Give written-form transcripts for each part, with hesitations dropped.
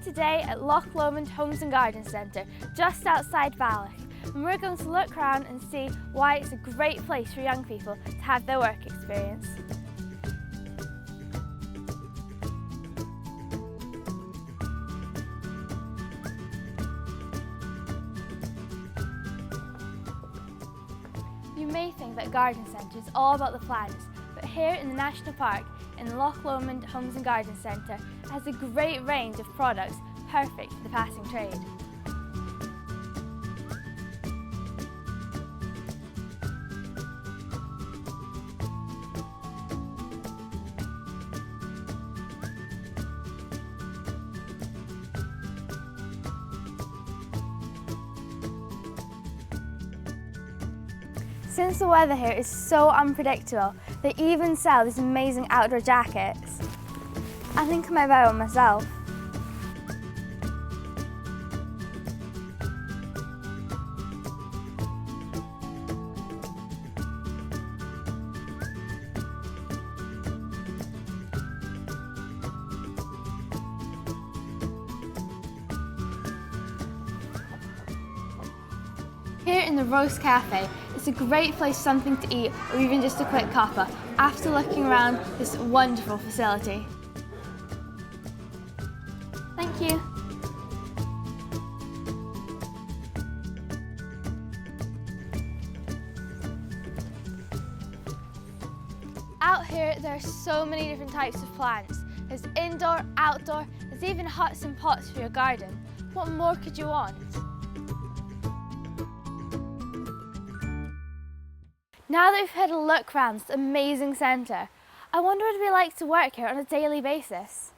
today at Loch Lomond Homes and Garden Centre, just outside Balloch, and we're going to look around and see why it's a great place for young people to have their work experience. You may think that garden centre is all about the plants, but here in the National Park in Loch Lomond Homes and Garden Centre it has a great range of products perfect for the passing trade. Since the weather here is so unpredictable, they even sell these amazing outdoor jackets. I think I might buy one myself. Here in the Roast Cafe, it's a great place for something to eat or even just a quick cuppa after looking around this wonderful facility. Thank you. Out here there are so many different types of plants. There's indoor, outdoor, there's even huts and pots for your garden. What more could you want? Now that we've had a look around this amazing centre, I wonder what it'd be like to work here on a daily basis.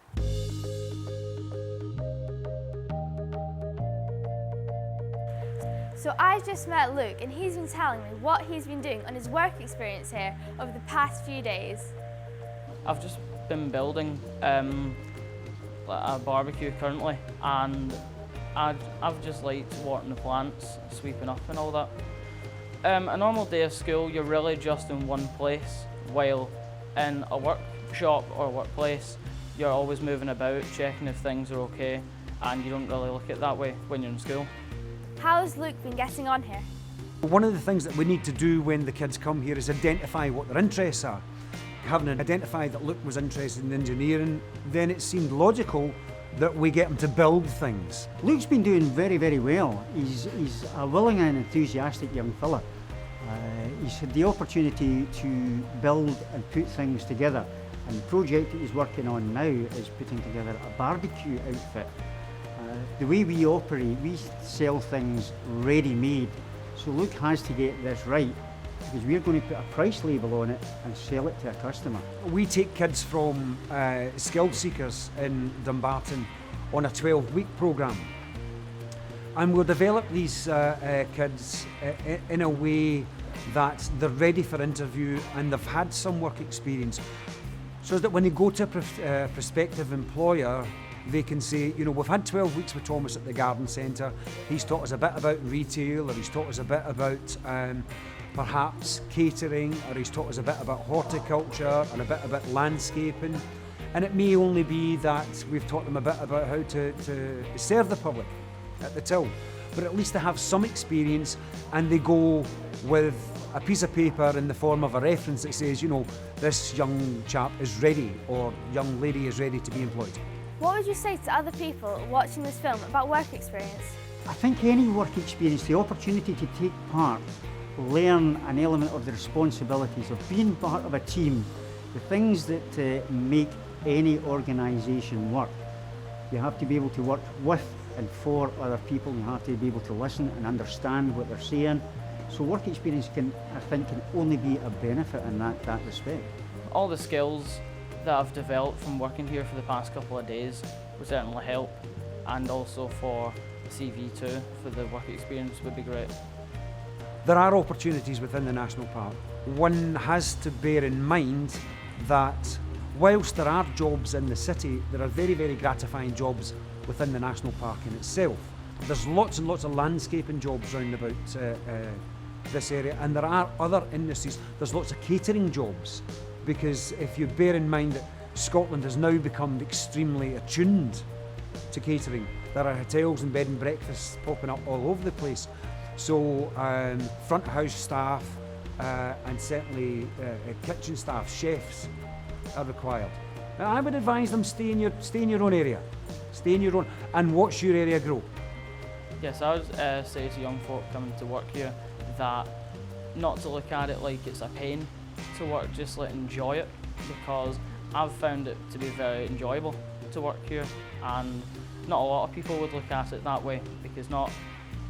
So I just met Luke and he's been telling me what he's been doing on his work experience here over the past few days. I've just been building a barbecue currently, and I've just liked watering the plants, sweeping up and all that. A normal day of school, you're really just in one place, while in a workshop or workplace, you're always moving about, checking if things are okay, and you don't really look at it that way when you're in school. How has Luke been getting on here? One of the things that we need to do when the kids come here is identify what their interests are. Having identified that Luke was interested in engineering, then it seemed logical that we get him to build things. Luke's been doing very, very well. He's a willing and enthusiastic young fella. He's had the opportunity to build and put things together, and the project that he's working on now is putting together a barbecue outfit. The way we operate, we sell things ready-made, so Luke has to get this right, because we're going to put a price label on it and sell it to a customer. We take kids from skilled seekers in Dumbarton on a 12-week programme, and we'll develop these kids in a way that they're ready for interview and they've had some work experience, so that when they go to a prospective employer, they can say, you know, we've had 12 weeks with Thomas at the garden centre. He's taught us a bit about retail, or he's taught us a bit about perhaps catering, or he's taught us a bit about horticulture and a bit about landscaping. And it may only be that we've taught them a bit about how to serve the public at the till, but at least they have some experience, and they go with a piece of paper in the form of a reference that says, you know, this young chap is ready, or young lady is ready to be employed. What would you say to other people watching this film about work experience? I think any work experience, the opportunity to take part, learn an element of the responsibilities of being part of a team, the things that make any organisation work. You have to be able to work with and for other people. You have to be able to listen and understand what they're saying. So work experience I think can only be a benefit in that respect. All the skills that I've developed from working here for the past couple of days would certainly help, and also for the CV too, for the work experience would be great. There are opportunities within the National Park. One has to bear in mind that whilst there are jobs in the city, there are very, very gratifying jobs within the National Park in itself. There's lots and lots of landscaping jobs round about this area, and there are other industries. There's lots of catering jobs, because if you bear in mind that Scotland has now become extremely attuned to catering. There are hotels and bed and breakfasts popping up all over the place. So front of house staff and certainly kitchen staff, chefs are required. And I would advise them stay in your own area, stay in your own, and watch your area grow. Yes, I would say to young folk coming to work here that not to look at it like it's a pain to work, just enjoy it, because I've found it to be very enjoyable to work here, and not a lot of people would look at it that way because not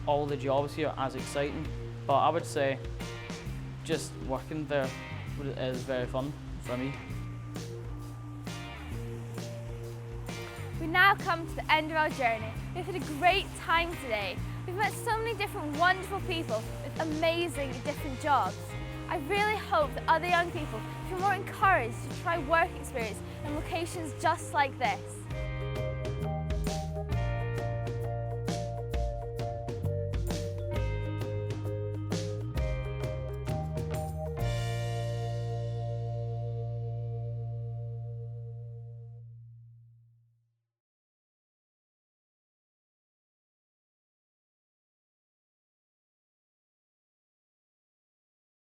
all the jobs here are as exciting. But I would say just working there is very fun for me. We now come to the end of our journey. We've had a great time today. We've met so many different wonderful people with amazing different jobs. I really hope that other young people feel more encouraged to try work experience in locations just like this.